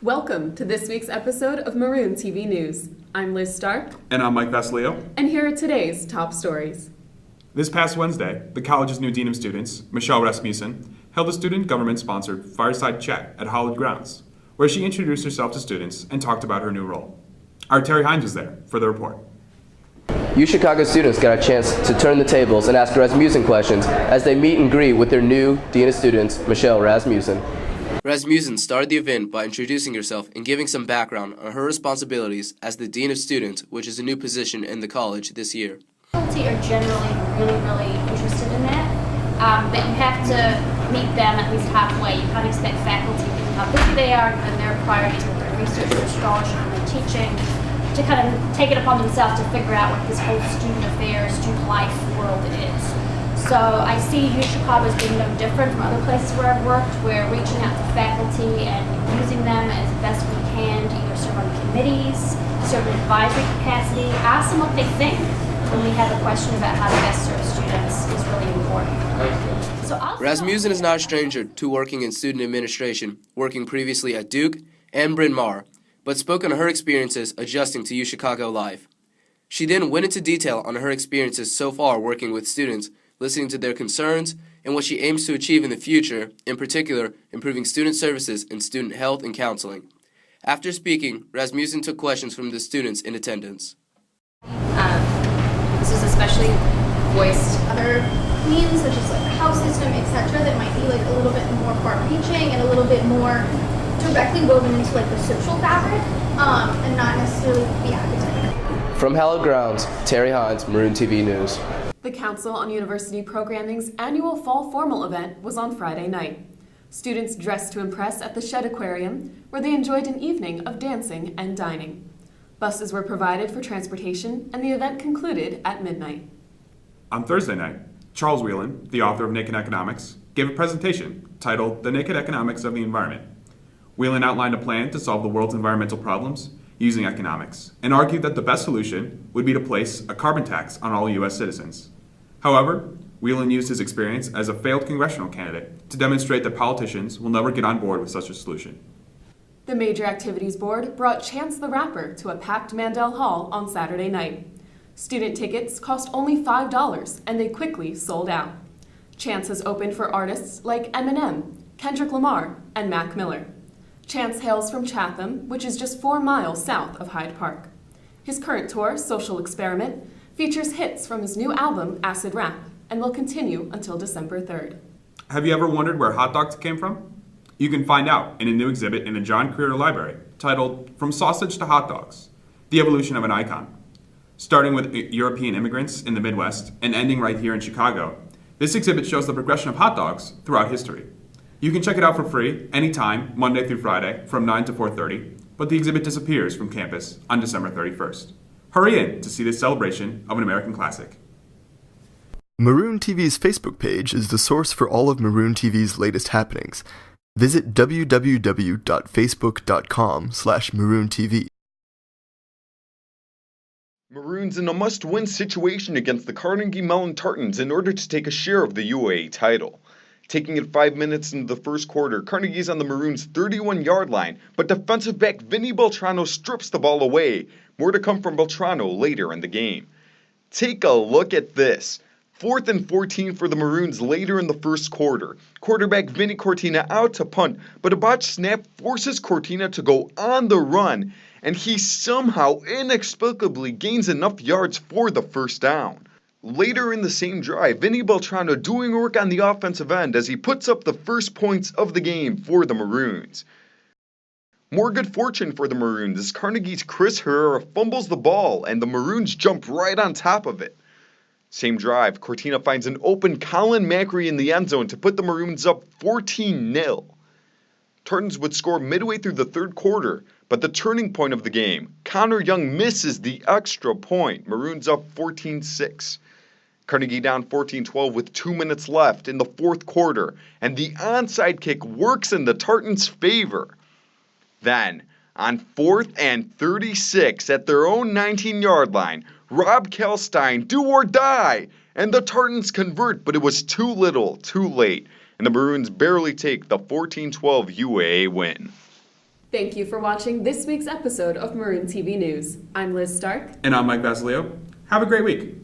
Welcome to this week's episode of Maroon TV News. I'm Liz Stark. And I'm Mike Vasilio. And here are today's top stories. This past Wednesday, the college's new Dean of Students, Michelle Rasmussen, held a student government-sponsored fireside chat at Hallowed Grounds, where she introduced herself to students and talked about her new role. Our Terry Hines was there for the report. UChicago students got a chance to turn the tables and ask Rasmussen questions as they meet and greet with their new Dean of Students, Michelle Rasmussen. Rasmussen started the event by introducing herself and giving some background on her responsibilities as the Dean of Students, which is a new position in the college this year. Faculty are generally really interested in that, but you have to meet them at least halfway. You can't expect faculty, given how busy they are and their priorities with their research, their scholarship, and their teaching, to kind of take it upon themselves to figure out what this whole student affairs, student life world is. So I see UChicago as being no different from other places where I've worked. We're reaching out to faculty and using them as best we can to either serve on committees, serve in advisory capacity, ask them what they think when we have a question about how to best serve students is really important. Rasmussen is not a stranger to working in student administration, working previously at Duke and Bryn Mawr, but spoke on her experiences adjusting to UChicago life. She then went into detail on her experiences so far working with students, listening to their concerns, and what she aims to achieve in the future, in particular, improving student services and student health and counseling. After speaking, Rasmussen took questions from the students in attendance. This is especially voiced other means, such as like the house system, etc., that might be like a little bit more far-reaching and a little bit more directly woven into like the social fabric, and not necessarily the academic. From Hallowed Grounds, Terry Hines, Maroon TV News. The Council on University Programming's annual Fall Formal event was on Friday night. Students dressed to impress at the Shed Aquarium, where they enjoyed an evening of dancing and dining. Buses were provided for transportation, and the event concluded at midnight. On Thursday night, Charles Whelan, the author of Naked Economics, gave a presentation titled The Naked Economics of the Environment. Whelan outlined a plan to solve the world's environmental problems using economics, and argued that the best solution would be to place a carbon tax on all U.S. citizens. However, Whelan used his experience as a failed congressional candidate to demonstrate that politicians will never get on board with such a solution. The Major Activities Board brought Chance the Rapper to a packed Mandel Hall on Saturday night. Student tickets cost only $5, and they quickly sold out. Chance has opened for artists like Eminem, Kendrick Lamar, and Mac Miller. Chance hails from Chatham, which is just 4 miles south of Hyde Park. His current tour, Social Experiment, features hits from his new album, Acid Rap, and will continue until December 3rd. Have you ever wondered where hot dogs came from? You can find out in a new exhibit in the John Creer Library titled From Sausage to Hot Dogs, The Evolution of an Icon. Starting with European immigrants in the Midwest and ending right here in Chicago, this exhibit shows the progression of hot dogs throughout history. You can check it out for free anytime, Monday through Friday, from 9 to 4:30, but the exhibit disappears from campus on December 31st. Hurry in to see this celebration of an American classic. Maroon TV's Facebook page is the source for all of Maroon TV's latest happenings. Visit www.facebook.com/MaroonTV. Maroons in a must-win situation against the Carnegie Mellon Tartans in order to take a share of the UAA title. Taking it 5 minutes into the first quarter, Carnegie's on the Maroons' 31-yard line, but defensive back Vinny Beltrano strips the ball away. More to come from Beltrano later in the game. Take a look at this. 4th and 14 for the Maroons later in the first quarter. Quarterback Vinny Cortina out to punt, but a botched snap forces Cortina to go on the run, and he somehow inexplicably gains enough yards for the first down. Later in the same drive, Vinny Beltrano doing work on the offensive end as he puts up the first points of the game for the Maroons. More good fortune for the Maroons as Carnegie's Chris Herrera fumbles the ball and the Maroons jump right on top of it. Same drive, Cortina finds an open Colin Macri in the end zone to put the Maroons up 14-0. Tartans would score midway through the third quarter, but the turning point of the game, Connor Young misses the extra point. Maroons up 14-6. Carnegie down 14-12 with 2 minutes left in the fourth quarter, and the onside kick works in the Tartans' favor. Then, on 4th and 36 at their own 19-yard line, Rob Kalstein do or die, and the Tartans convert, but it was too little, too late, and the Maroons barely take the 14-12 UAA win. Thank you for watching this week's episode of Maroon TV News. I'm Liz Stark. And I'm Mike Basilio. Have a great week.